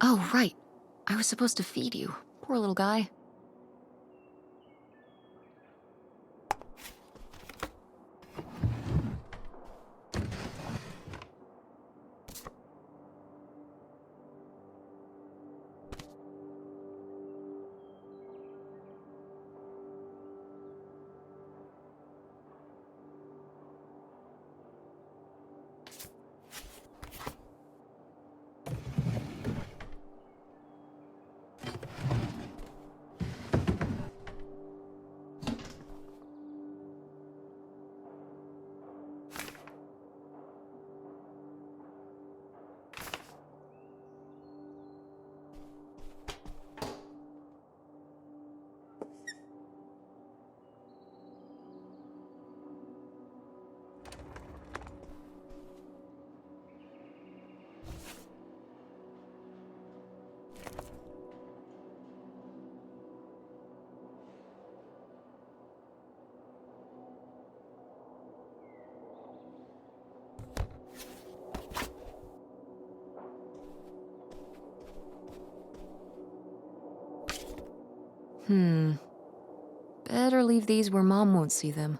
Oh, right. I was supposed to feed you. Poor little guy. Better leave these where Mom won't see them.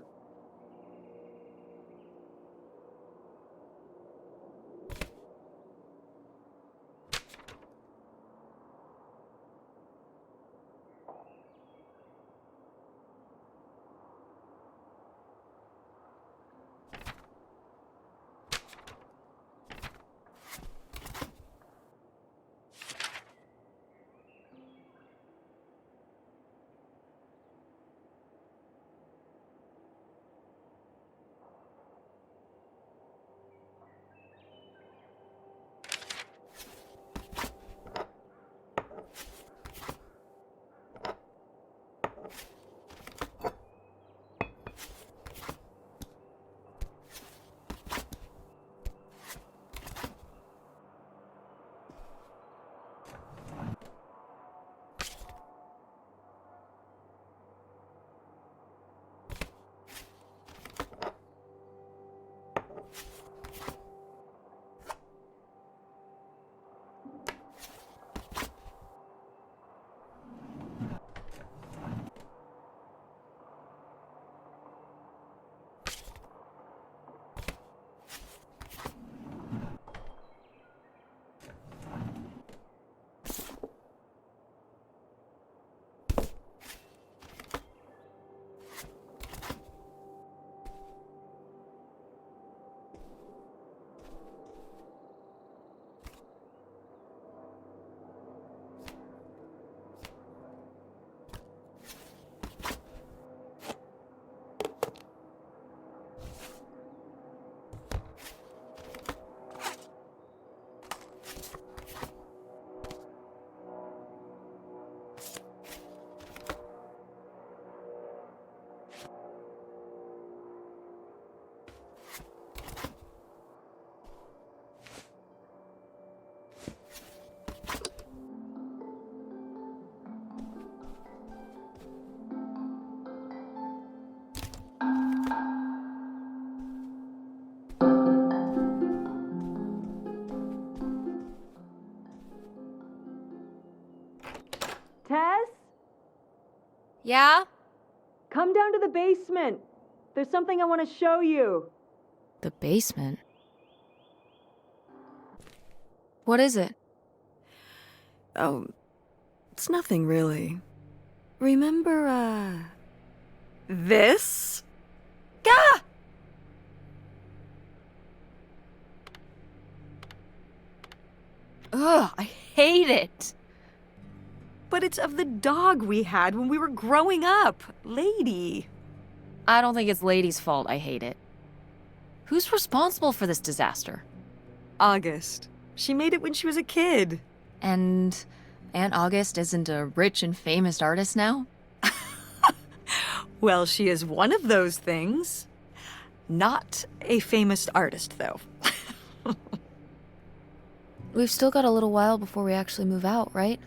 Tess? Yeah? Come down to the basement. There's something I want to show you. The basement? What is it? Oh, it's nothing really. Remember, this? Gah! Ugh, I hate it. But it's of the dog we had when we were growing up. Lady. I don't think it's Lady's fault I hate it. Who's responsible for this disaster? August. She made it when she was a kid. And Aunt August isn't a rich and famous artist now? Well, she is one of those things. Not a famous artist, though. We've still got a little while before we actually move out, right?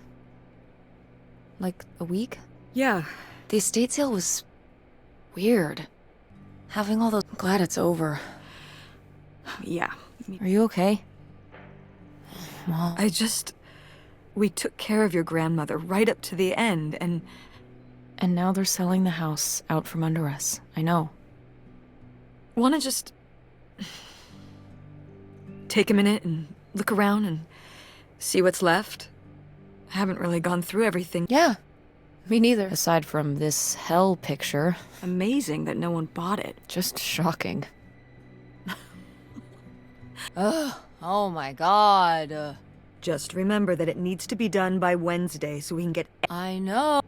Like a week? Yeah. The estate sale was weird. Having all those... I'm glad it's over. Yeah. Are you okay? Well, We took care of your grandmother right up to the end, and now they're selling the house out from under us. I know. wanna just take a minute and look around and see what's left? I haven't really gone through everything. Yeah, me neither. Aside from this hell picture. Amazing that no one bought it. Just shocking. Ugh, oh my god. Just remember that it needs to be done by Wednesday so we can get... I know.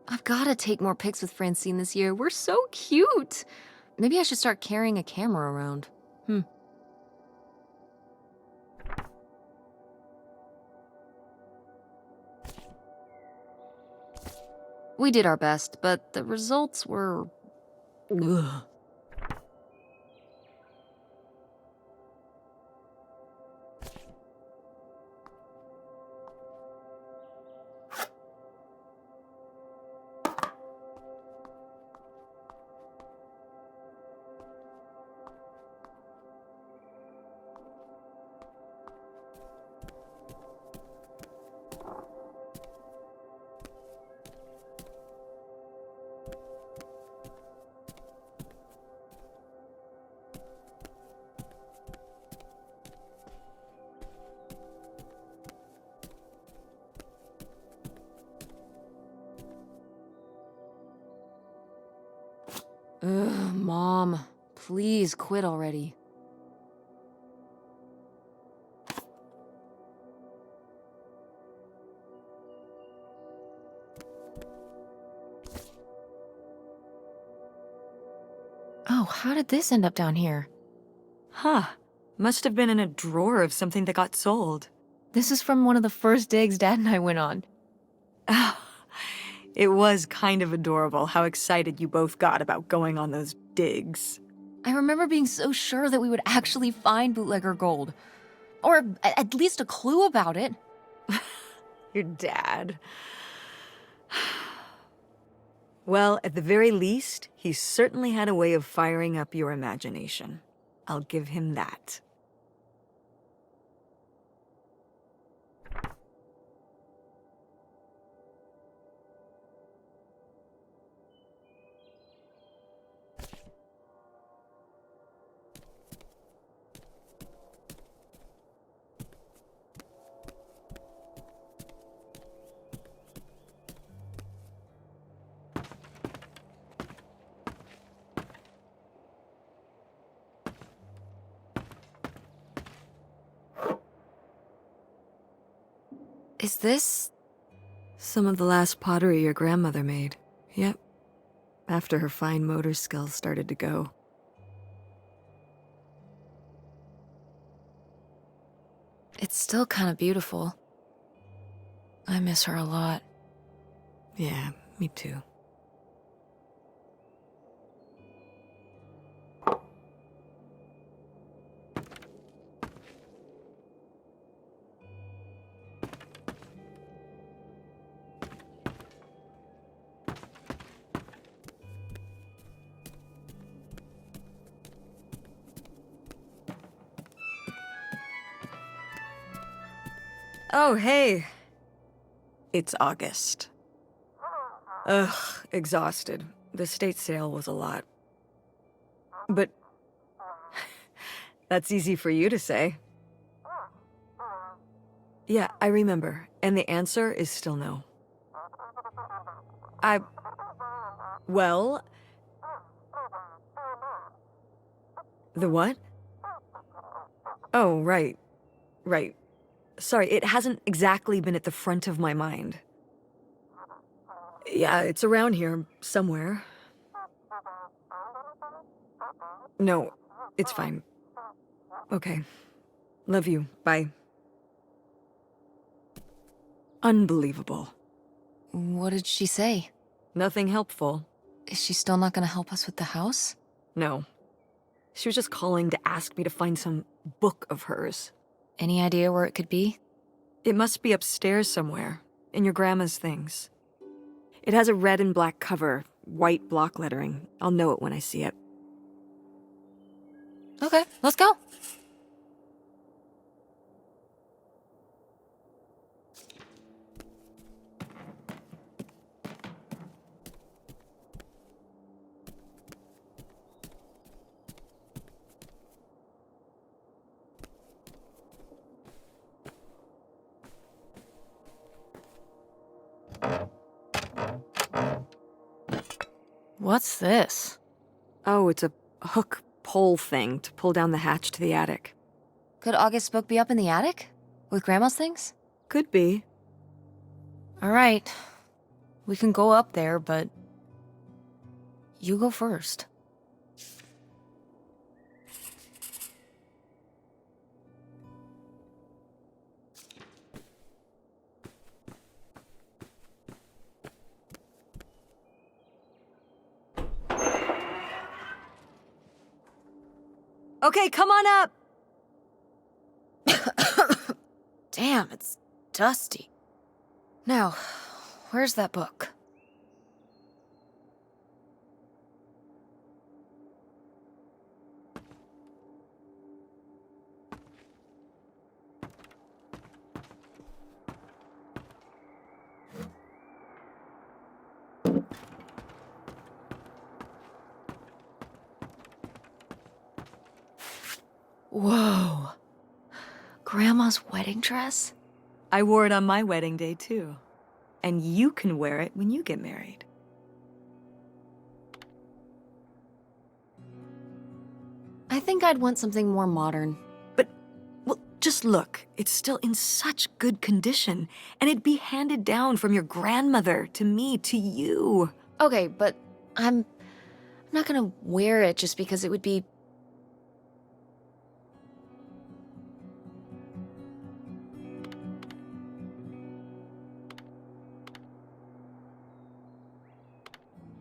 I've gotta take more pics with Francine this year. We're so cute. Maybe I should start carrying a camera around. We did our best, but the results were... Ugh. Ugh, Mom, please quit already. Wow, how did this end up down here? Huh. Must have been in a drawer of something that got sold. This is from one of the first digs Dad and I went on. It was kind of adorable how excited you both got about going on those digs. I remember being so sure that we would actually find bootlegger gold. Or at least a clue about it. Your dad. Well, at the very least, he certainly had a way of firing up your imagination. I'll give him that. Is this... Some of the last pottery your grandmother made. Yep. After her fine motor skills started to go. It's still kind of beautiful. I miss her a lot. Yeah, me too. Oh, hey. It's August. Ugh, exhausted. The state sale was a lot. But that's easy for you to say. Yeah, I remember. And the answer is still no. Well... The what? Oh, right. Right. Sorry, it hasn't exactly been at the front of my mind. Yeah, it's around here, somewhere. No, it's fine. Okay. Love you. Bye. Unbelievable. What did she say? Nothing helpful. Is she still not gonna help us with the house? No. She was just calling to ask me to find some book of hers. Any idea where it could be? It must be upstairs somewhere, in your grandma's things. It has a red and black cover, white block lettering. I'll know it when I see it. Okay, let's go. What's this? Oh, it's a hook pole thing to pull down the hatch to the attic. Could August's book be up in the attic? With Grandma's things? Could be. Alright. We can go up there, but... you go first. Okay, come on up! Damn, it's dusty. Now, where's that book? Whoa. Grandma's wedding dress? I wore it on my wedding day, too. And you can wear it when you get married. I think I'd want something more modern. But, well, just look. It's still in such good condition. And it'd be handed down from your grandmother to me to you. Okay, but I'm I'm not gonna wear it just because it would be...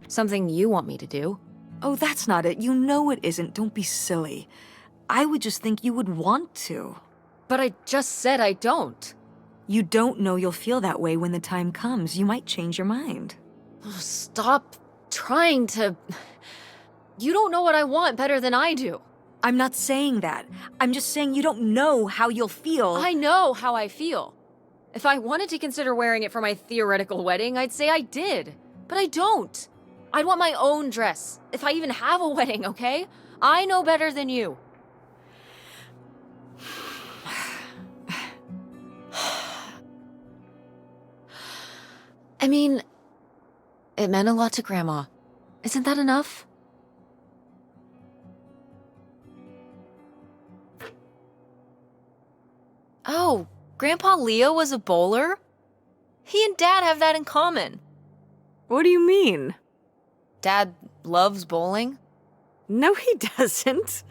something you want me to do. Oh, that's not it. You know it isn't. Don't be silly. I would just think you would want to. But I just said I don't. You don't know you'll feel that way when the time comes. You might change your mind. Stop trying to... You don't know what I want better than I do. I'm not saying that. I'm just saying you don't know how you'll feel. I know how I feel. If I wanted to consider wearing it for my theoretical wedding, I'd say I did. But I don't. I'd want my own dress, if I even have a wedding, okay? I know better than you. I mean, it meant a lot to Grandma. Isn't that enough? Oh, Grandpa Leo was a bowler? He and Dad have that in common. What do you mean? Dad loves bowling, No, he doesn't.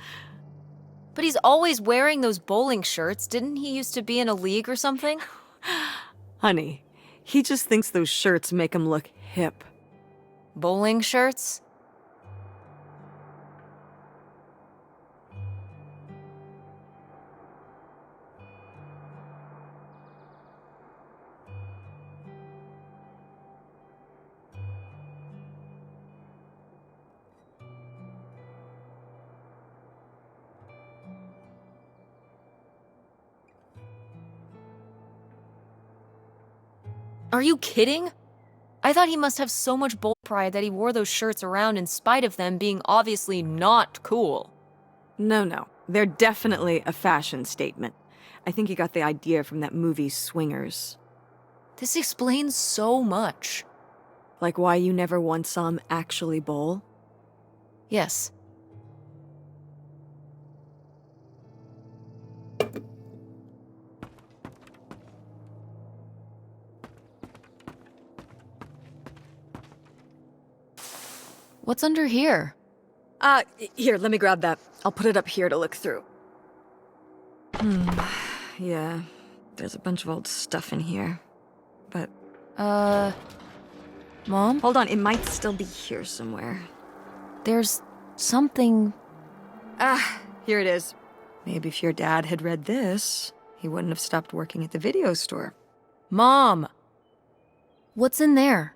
but he's always wearing those bowling shirts. Didn't he used to be in a league or something? Honey, he just thinks those shirts make him look hip. Bowling shirts? Are you kidding? I thought he must have so much bowl pride that he wore those shirts around in spite of them being obviously not cool. No. They're definitely a fashion statement. I think he got the idea from that movie Swingers. This explains so much. Like why you never once saw him actually bowl? Yes. What's under here? Here, let me grab that. I'll put it up here to look through. Yeah, there's a bunch of old stuff in here. But, Mom? hold on, it might still be here somewhere. There's something... Here it is. Maybe if your dad had read this, he wouldn't have stopped working at the video store. Mom! What's in there?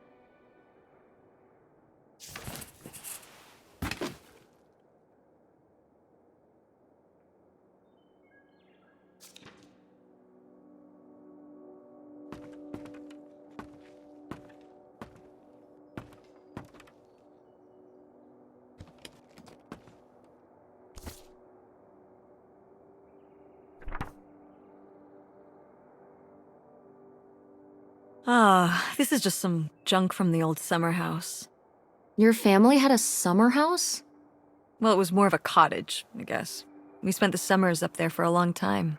This is just some junk from the old summer house. Your family had a summer house? Well, it was more of a cottage, I guess. We spent the summers up there for a long time.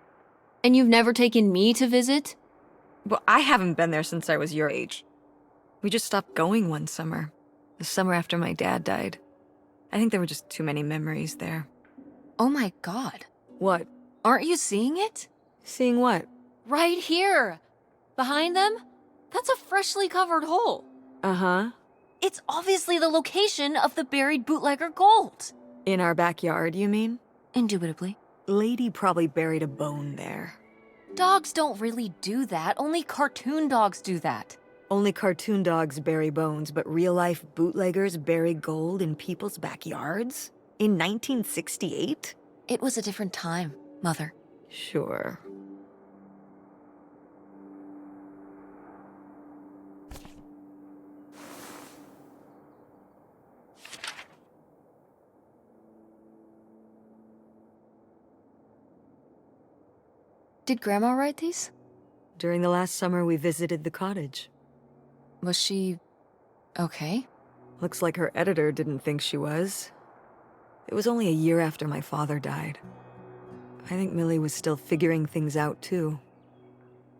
And you've never taken me to visit? Well, I haven't been there since I was your age. We just stopped going one summer. The summer after my dad died. I think there were just too many memories there. Oh my god. What? Aren't you seeing it? Seeing what? Right here! Behind them? That's a freshly covered hole. Uh-huh. It's obviously the location of the buried bootlegger gold. In our backyard, you mean? Indubitably. Lady probably buried a bone there. Dogs don't really do that. Only cartoon dogs do that. Only cartoon dogs bury bones, but real-life bootleggers bury gold in people's backyards? In 1968? It was a different time, Mother. Sure. Did Grandma write these? During the last summer, we visited the cottage. Was she... okay? Looks like her editor didn't think she was. It was only a year after my father died. I think Millie was still figuring things out, too.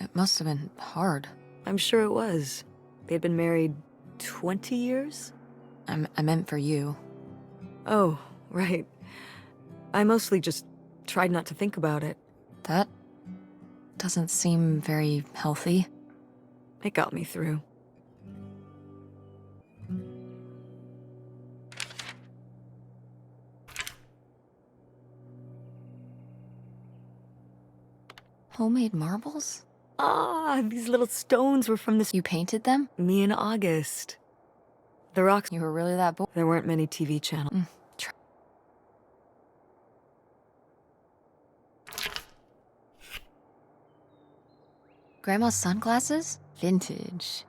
It must have been hard. I'm sure it was. They'd been married 20 years? I meant for you. Oh, right. I mostly just tried not to think about it. That doesn't seem very healthy. It got me through. Homemade marbles? Ah, these little stones were from this. You painted them? Me in August. The rocks. You were really that bored? There weren't many TV channels. Grandma's sunglasses? Vintage.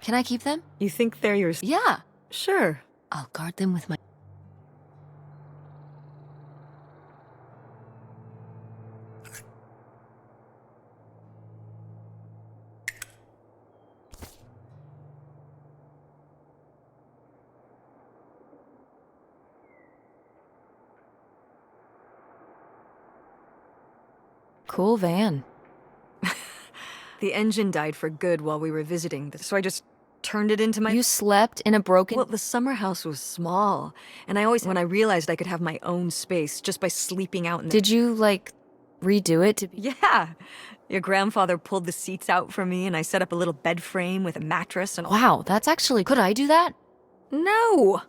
Can I keep them? You think they're yours? Yeah. Sure. I'll guard them with my... Cool van. The engine died for good while we were visiting, so I just turned it into my... You slept in a broken... Well, the summer house was small, and I always... When I realized I could have my own space just by sleeping out in the... Did you, like, redo it to be... Yeah. Your grandfather pulled the seats out for me, and I set up a little bed frame with a mattress and... Wow, that's actually... Could I do that? No!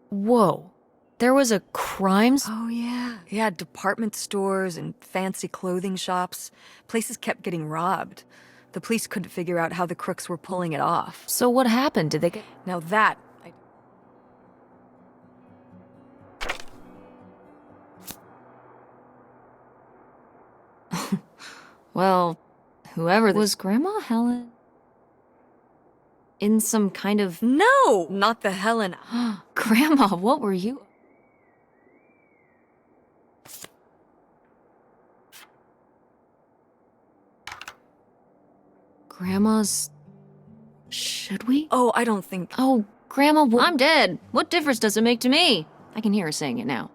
Whoa. There was a crime... Oh, yeah. Yeah, department stores and fancy clothing shops. Places kept getting robbed. The police couldn't figure out how the crooks were pulling it off. So what happened? Did they get... Now that... Well, whoever... Was Grandma Helen... in some kind of... No! Not the Helen... Grandma, what were you... Grandma's... Should we? Oh, I don't think... Oh, Grandma, I'm dead. What difference does it make to me? I can hear her saying it now.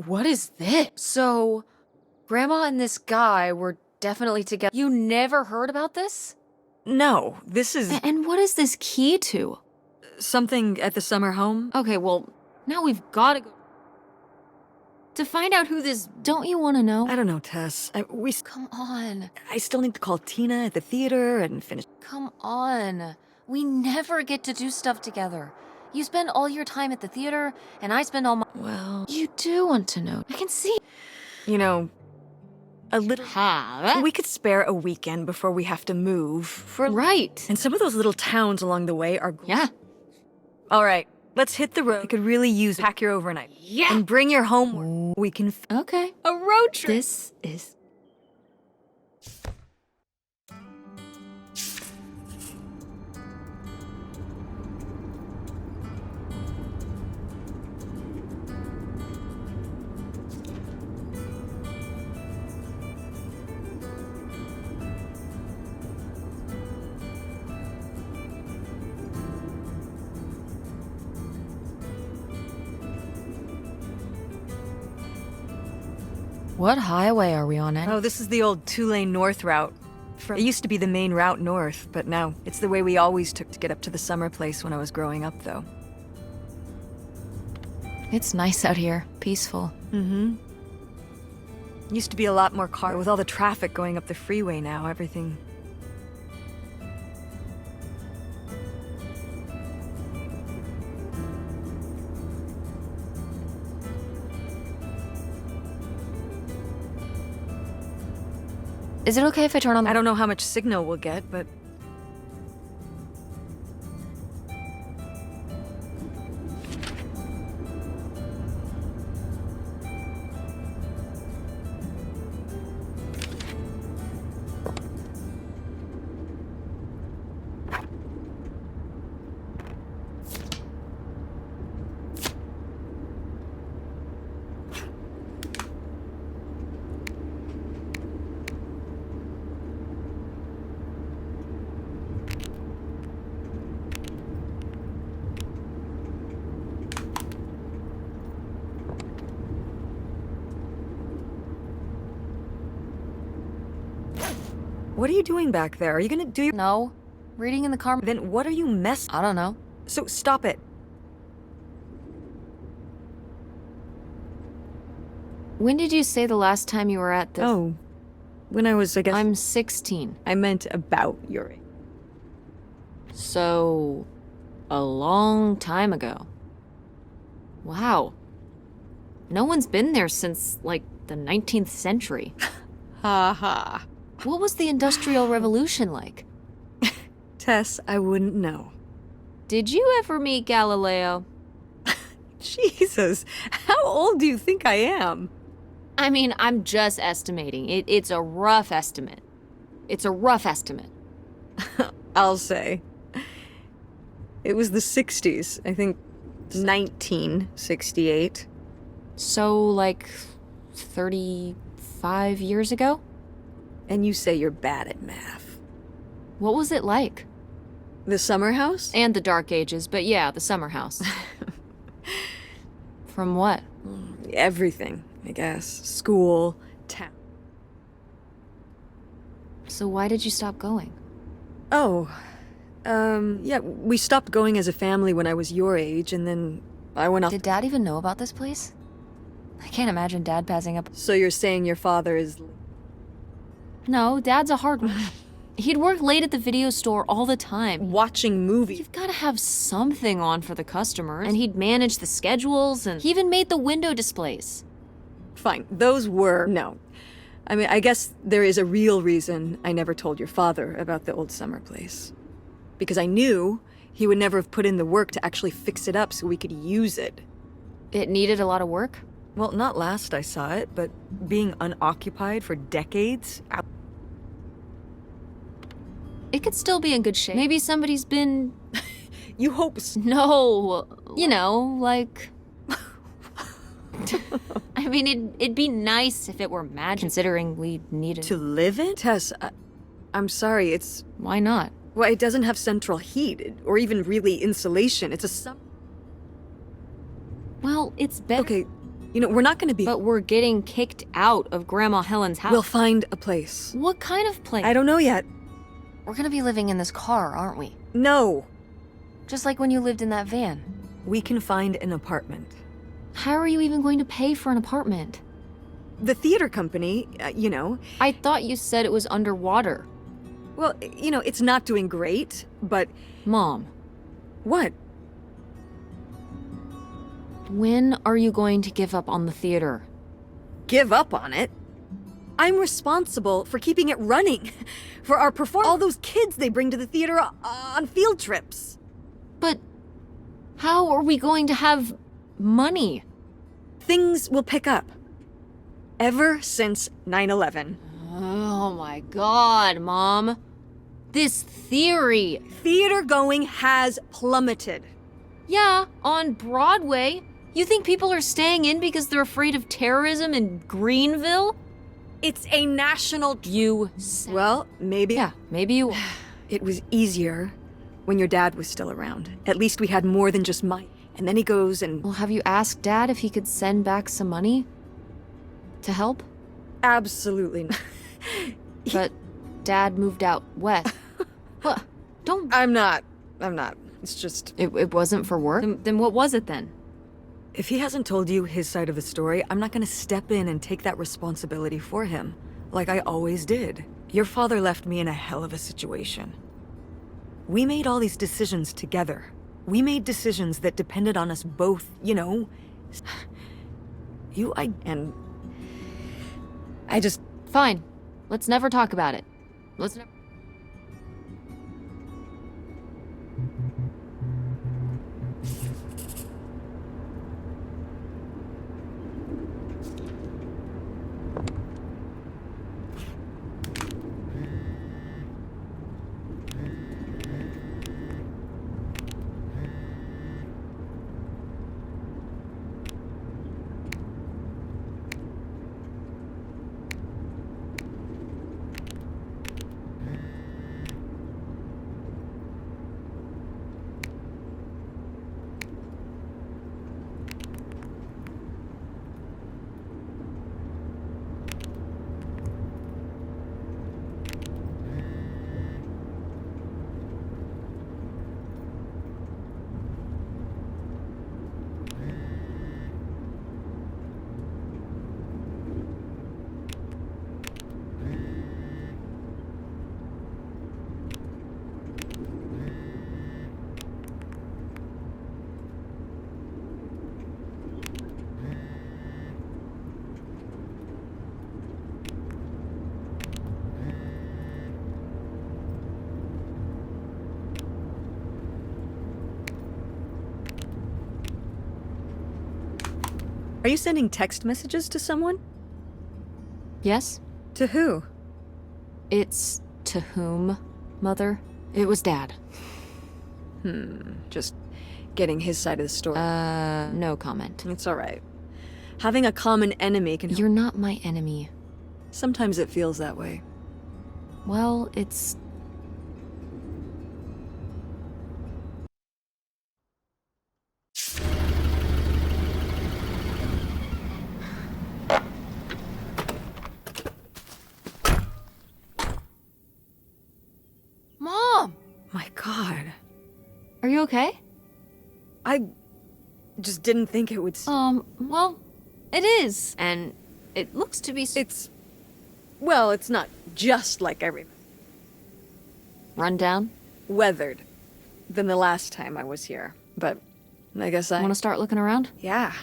What is this? So, Grandma and this guy were definitely together. You never heard about this? No, this is... And what is this key to? Something at the summer home? Okay, well, now we've got to go. To find out who this... Don't you want to know? I don't know, Tess. Come on. I still need to call Tina at the theater and finish... Come on. We never get to do stuff together. You spend all your time at the theater, and I spend all my... Well... You do want to know. I can see... You know, a little... Ha! We could spare a weekend before we have to move for... Right. And some of those little towns along the way are... Yeah. All right, let's hit the road. I could really use... Pack your overnight. Yeah! And bring your homework. We can... Okay. A road trip! This is... What highway are we on, Ed? Oh, this is the old two-lane north route. It used to be the main route north, but now it's the way we always took to get up to the summer place when I was growing up, though. It's nice out here. Peaceful. Mm-hmm. Used to be a lot more car. With all the traffic going up the freeway now, everything... Is it okay if I turn on the... I don't know how much signal we'll get, but... What are you doing back there? Are you gonna do your... No. Reading in the car. Then what are you I don't know. So stop it. When did you say the last time you were at this? Oh, when I was, I guess... I'm 16. I meant about your age. So, a long time ago. Wow. No one's been there since, like, the 19th century. Ha ha. What was the Industrial Revolution like? Tess, I wouldn't know. Did you ever meet Galileo? Jesus, how old do you think I am? I mean, I'm just estimating. It's a rough estimate. It's a rough estimate. I'll say. It was the 60s, I think 1968. So, like, 35 years ago? And you say you're bad at math. What was it like? The summer house? And the Dark Ages, but yeah, the summer house. From what? Everything, I guess. School, town. So why did you stop going? Oh, yeah, we stopped going as a family when I was your age, and then I went off. Did Dad even know about this place? I can't imagine Dad passing up. So you're saying your father is... No, Dad's a hard... He'd work late at the video store all the time. watching movies? You've got to have something on for the customers. And he'd manage the schedules, and he even made the window displays. Fine, those were... No. I mean, I guess there is a real reason I never told your father about the old summer place. Because I knew he would never have put in the work to actually fix it up so we could use it. It needed a lot of work? Well, not last I saw it, but being unoccupied for decades... It could still be in good shape. Maybe somebody's been... You hope so. No, you know, like... I mean, it'd be nice if it were magic, considering we needed... To live in? Tess, I'm sorry, it's... Why not? Well, it doesn't have central heat, or even really insulation. It's a Well, it's better. Okay, you know, we're not gonna be... But we're getting kicked out of Grandma Helen's house. We'll find a place. What kind of place? I don't know yet. We're gonna be living in this car, aren't we? No. Just like when you lived in that van. We can find an apartment. How are you even going to pay for an apartment? The theater company, you know... I thought you said it was underwater. Well, you know, it's not doing great, but... Mom, What? when are you going to give up on the theater? Give up on it? I'm responsible for keeping it running. For our all those kids they bring to the theater on field trips. But how are we going to have money? Things will pick up. Ever since 9/11. Oh my god, Mom. This theory. Theater going has plummeted. Yeah, on Broadway. You think people are staying in because they're afraid of terrorism in Greenville? It's a national... You said... Well, maybe... Yeah, maybe you... It was easier when your dad was still around. At least we had more than just Mike. And then he goes and... Well, have you asked Dad if he could send back some money? To help? Absolutely not. But Dad moved out west. What? Don't... I'm not. It's just... It wasn't for work? Then what was it then? If he hasn't told you his side of the story, I'm not gonna step in and take that responsibility for him, like I always did. Your father left me in a hell of a situation. We made all these decisions together. We made decisions that depended on us both, you know? I just... Fine. Let's never talk about it. Let's never... Are you sending text messages to someone? Yes? To who? It's to whom, Mother? It was Dad. Just getting his side of the story. No comment. It's alright. Having a common enemy can... You're not my enemy. Sometimes it feels that way. Well, it's... Mom! My god. Are you okay? I just didn't think it would... Well, it is. And it looks to be... It's... Well, it's not just like every... Run down? Weathered than the last time I was here. But I guess I... Want to start looking around? Yeah.